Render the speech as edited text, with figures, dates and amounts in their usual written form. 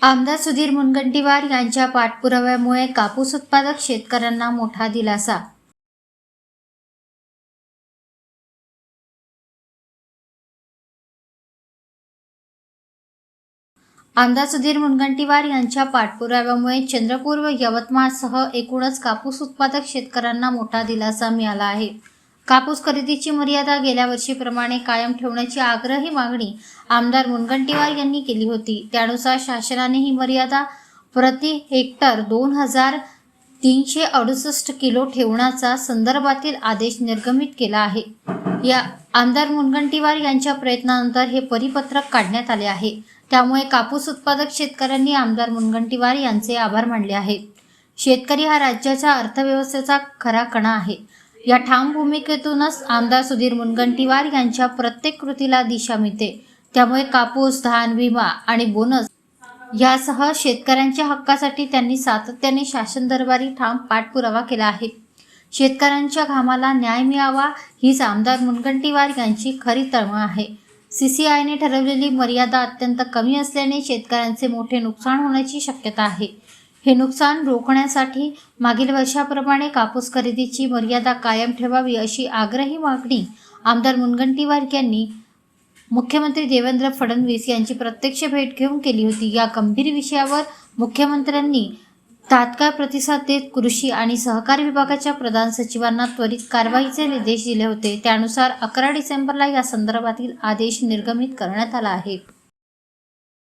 आमदार सुधीर मुनगंटीवार यांच्या पाठपुराव्यामुळे कापूस उत्पादक शेतकऱ्यांना मोठा दिलासा। आमदार सुधीर मुनगंटीवार यांच्या पाठपुराव्यामुळे चंद्रपूर व यवतमाळसह एकूणच कापूस उत्पादक शेतकऱ्यांना मोठा दिलासा मिळाला आहे। कापूस खरेदीची मर्यादा गेल्या वर्षीप्रमाणे कायम ठेवण्याची आग्रही मागणी आमदार मुनगंटीवार यांनी केली होती। त्यानुसार शासनाने ही मर्यादा प्रति हेक्टर 2368 किलो ठेवण्याचा संदर्भातील आदेश निर्गमित केला आहे। या आमदार मुनगंटीवार यांच्या प्रयत्नानंतर हे परिपत्रक काढण्यात आले आहे। त्यामुळे कापूस उत्पादक शेतकऱ्यांनी आमदार मुनगंटीवार यांचे आभार मानले आहेत। शेतकरी हा राज्याच्या अर्थव्यवस्थेचा खरा कणा आहे। या ठाम भूमिकेतूनच आमदार सुधीर मुनगंटीवार यांच्या प्रत्येक कृतीला दिशा मिळते। त्यामुळे कापूस, धान, विमा आणि बोनस यासह शेतकऱ्यांच्या हक्कासाठी त्यांनी सातत्याने शासन दरबारी ठाम पाठपुरावा केला आहे। शेतकऱ्यांच्या घामाला न्याय मिळावा हीच आमदार मुनगंटीवार यांची खरी तळमळ आहे। CCIने ठरवलेली मर्यादा अत्यंत कमी असल्याने शेतकऱ्यांचे मोठे नुकसान होण्याची शक्यता आहे। हे नुकसान रोखण्यासाठी मागील वर्षाप्रमाणे कापूस खरेदीची मर्यादा कायम ठेवावी अशी आग्रही मागणी आमदार मुनगंटीवार यांनी मुख्यमंत्री देवेंद्र फडणवीस यांची प्रत्यक्ष भेट घेऊन केली होती। या गंभीर विषयावर मुख्यमंत्र्यांनी तात्काळ प्रतिसाद देत कृषी आणि सहकार विभागाच्या प्रधान सचिवांना त्वरित कारवाईचे निर्देश दिले होते। त्यानुसार 11 डिसेंबरला या संदर्भातील आदेश निर्गमित करण्यात आला आहे।